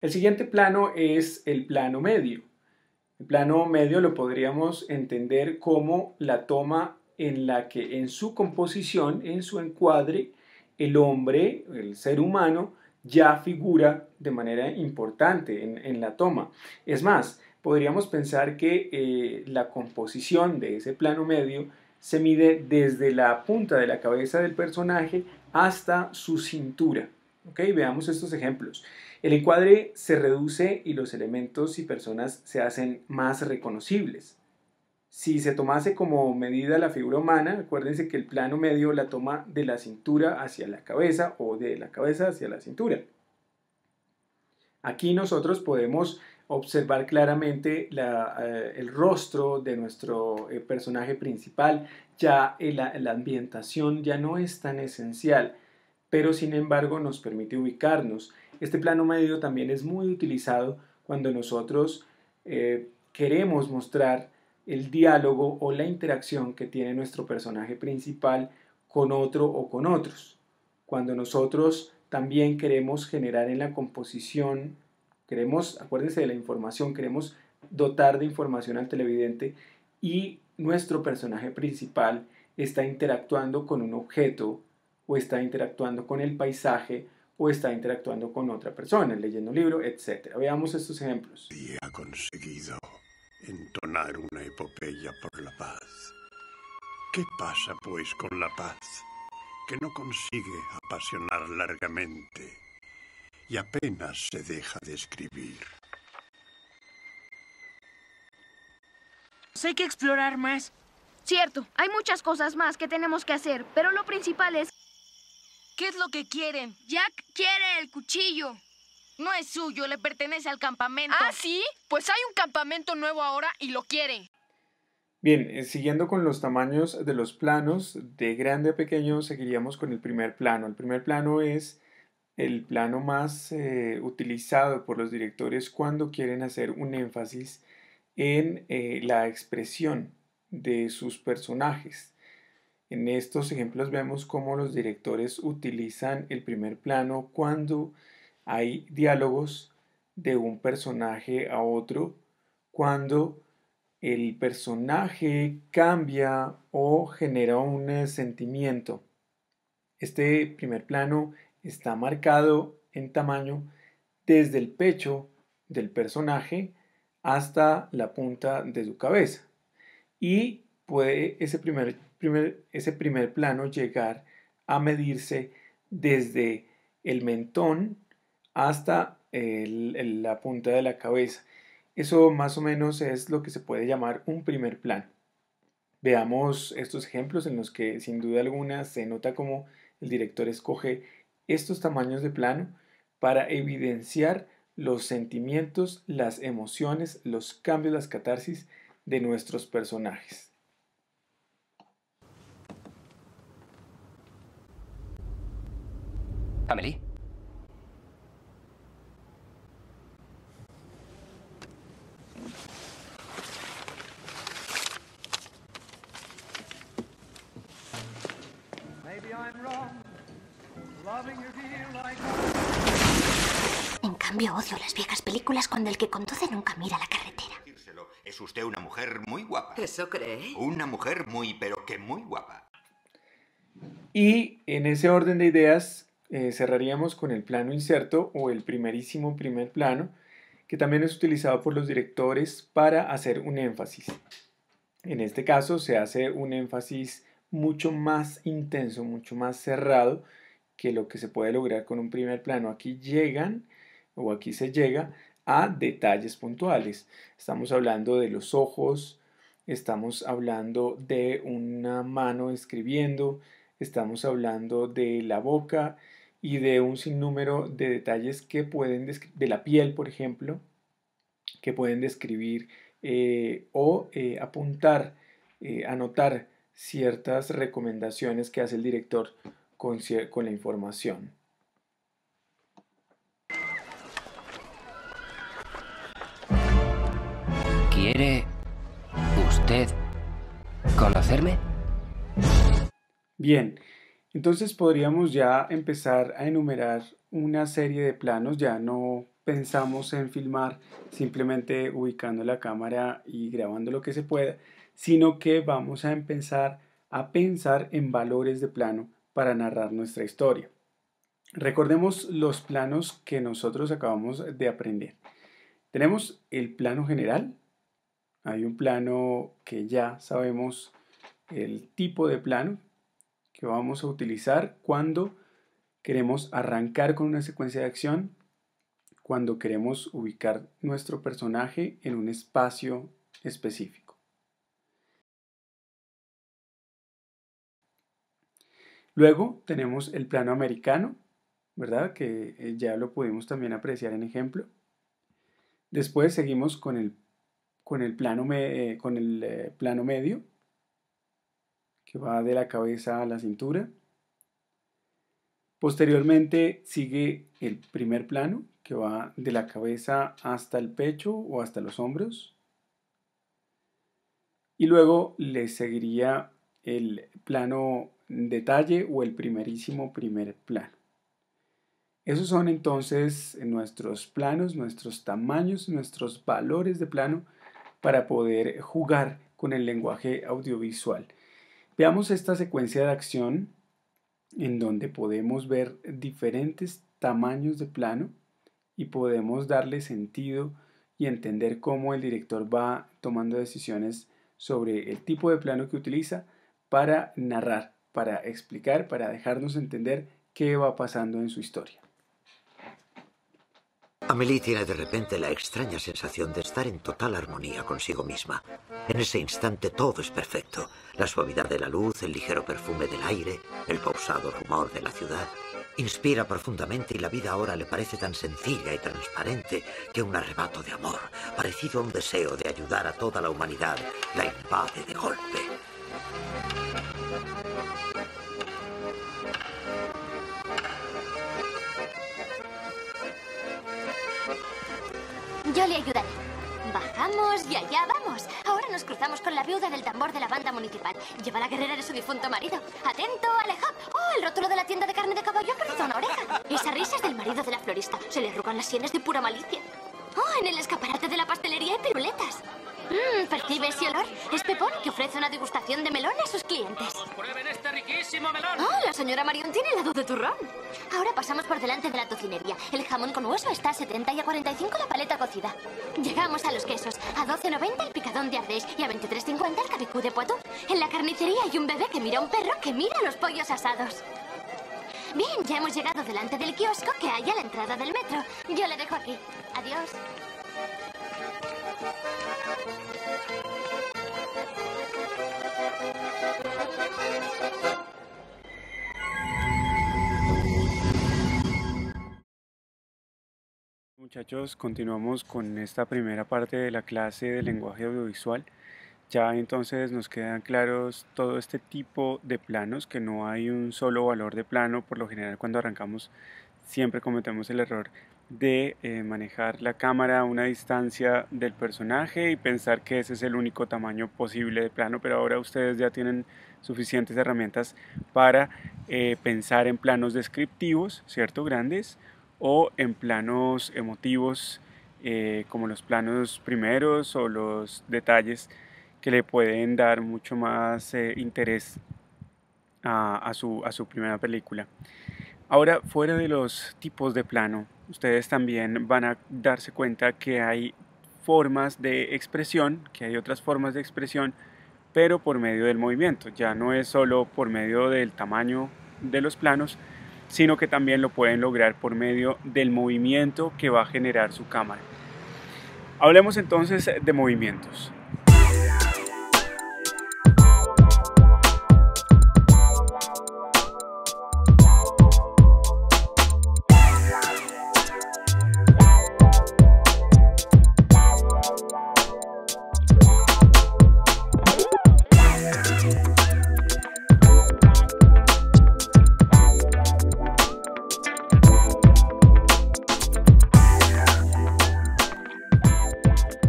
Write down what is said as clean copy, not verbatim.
El siguiente plano es el plano medio. El plano medio lo podríamos entender como la toma en la que en su composición, en su encuadre, el hombre, el ser humano, ya figura de manera importante en la toma. Es más, podríamos pensar que la composición de ese plano medio se mide desde la punta de la cabeza del personaje hasta su cintura. ¿Ok? Veamos estos ejemplos. El encuadre se reduce y los elementos y personas se hacen más reconocibles. Si se tomase como medida la figura humana, acuérdense que el plano medio la toma de la cintura hacia la cabeza o de la cabeza hacia la cintura. Aquí nosotros podemos observar claramente el rostro de nuestro personaje principal. Ya la ambientación ya no es tan esencial, pero sin embargo nos permite ubicarnos. Este plano medio también es muy utilizado cuando nosotros queremos mostrar el diálogo o la interacción que tiene nuestro personaje principal con otro o con otros. Cuando nosotros también queremos generar en la composición, acuérdense de la información, queremos dotar de información al televidente y nuestro personaje principal está interactuando con un objeto o está interactuando con el paisaje o está interactuando con otra persona, leyendo un libro, etc. Veamos estos ejemplos. Y ha conseguido entonar una epopeya por la paz. ¿Qué pasa, pues, con la paz? Que no consigue apasionar largamente y apenas se deja de escribir. Hay que explorar más. Cierto, hay muchas cosas más que tenemos que hacer, pero lo principal es... ¿Qué es lo que quieren? Jack quiere el cuchillo. No es suyo, le pertenece al campamento. ¿Ah, sí? Pues hay un campamento nuevo ahora y lo quieren. Bien, siguiendo con los tamaños de los planos, de grande a pequeño seguiríamos con el primer plano. El primer plano es el plano más utilizado por los directores cuando quieren hacer un énfasis en la expresión de sus personajes. En estos ejemplos vemos cómo los directores utilizan el primer plano cuando hay diálogos de un personaje a otro, cuando el personaje cambia o genera un sentimiento. Este primer plano está marcado en tamaño desde el pecho del personaje hasta la punta de su cabeza y puede ese primer plano llegar a medirse desde el mentón hasta la punta de la cabeza. Eso más o menos es lo que se puede llamar un primer plano. Veamos estos ejemplos en los que sin duda alguna se nota cómo el director escoge estos tamaños de plano para evidenciar los sentimientos, las emociones, los cambios, las catarsis de nuestros personajes. ¿Amelie? En cambio, odio las viejas películas cuando el que conduce nunca mira la carretera. Es usted una mujer muy guapa. ¿Eso cree? Una mujer muy, pero que muy guapa. Y en ese orden de ideas cerraríamos con el plano inserto o el primerísimo primer plano, que también es utilizado por los directores para hacer un énfasis. En este caso se hace un énfasis mucho más intenso, mucho más cerrado que lo que se puede lograr con un primer plano. Aquí se llega a detalles puntuales. Estamos hablando de los ojos, estamos hablando de una mano escribiendo, estamos hablando de la boca y de un sinnúmero de detalles que pueden de la piel, por ejemplo, que pueden describir o apuntar, anotar ciertas recomendaciones que hace el director con la información. ¿Quiere usted conocerme? Bien, entonces podríamos ya empezar a enumerar una serie de planos, ya no pensamos en filmar simplemente ubicando la cámara y grabando lo que se pueda, sino que vamos a empezar a pensar en valores de plano para narrar nuestra historia. Recordemos los planos que nosotros acabamos de aprender. Tenemos el plano general. Hay un plano que ya sabemos el tipo de plano que vamos a utilizar cuando queremos arrancar con una secuencia de acción, cuando queremos ubicar nuestro personaje en un espacio específico. Luego tenemos el plano americano, ¿verdad? Que ya lo pudimos también apreciar en ejemplo. Después seguimos con el plano medio, que va de la cabeza a la cintura. Posteriormente sigue el primer plano, que va de la cabeza hasta el pecho o hasta los hombros. Y luego le seguiría el plano detalle o el primerísimo primer plano. Esos son entonces nuestros planos, nuestros tamaños, nuestros valores de plano para poder jugar con el lenguaje audiovisual. Veamos esta secuencia de acción en donde podemos ver diferentes tamaños de plano y podemos darle sentido y entender cómo el director va tomando decisiones sobre el tipo de plano que utiliza para narrar, para explicar, para dejarnos entender qué va pasando en su historia. Amélie tiene de repente la extraña sensación de estar en total armonía consigo misma. En ese instante todo es perfecto. La suavidad de la luz, el ligero perfume del aire, el pausado rumor de la ciudad. Inspira profundamente y la vida ahora le parece tan sencilla y transparente que un arrebato de amor, parecido a un deseo de ayudar a toda la humanidad, la invade de golpe. Yo le ayudaré. Bajamos y allá vamos. Ahora nos cruzamos con la viuda del tambor de la banda municipal. Lleva la guerrera de su difunto marido. ¡Atento, alejad! ¡Oh, el rótulo de la tienda de carne de caballo ha cruzado una oreja! Esa risa es del marido de la florista. Se le arrugan las sienes de pura malicia. ¡Oh, en el escaparate de la pastelería hay piruletas! ¿Percibe ese olor? Es Pepón, que ofrece una degustación de melón a sus clientes. ¡Prueben este riquísimo melón! ¡Oh, la señora Marion tiene helado de turrón! Ahora pasamos por delante de la tocinería. El jamón con hueso está a 70 y a 45 la paleta cocida. Llegamos a los quesos. A 12,90 el picadón de Ardèche y a 23,50 el cabecú de Poitou. En la carnicería hay un bebé que mira a un perro que mira a los pollos asados. Bien, ya hemos llegado delante del kiosco que hay a la entrada del metro. Yo le dejo aquí. Adiós. Muchachos, continuamos con esta primera parte de la clase de lenguaje audiovisual. Ya entonces nos quedan claros todo este tipo de planos, que no hay un solo valor de plano. Por lo general, cuando arrancamos siempre cometemos el error de manejar la cámara a una distancia del personaje y pensar que ese es el único tamaño posible de plano, pero ahora ustedes ya tienen suficientes herramientas para pensar en planos descriptivos, ¿cierto? Grandes, o en planos emotivos, como los planos primeros o los detalles que le pueden dar mucho más interés a su primera película. Ahora, fuera de los tipos de plano, ustedes también van a darse cuenta que hay formas de expresión, que hay otras formas de expresión, pero por medio del movimiento. Ya no es solo por medio del tamaño de los planos, sino que también lo pueden lograr por medio del movimiento que va a generar su cámara. Hablemos entonces de movimientos.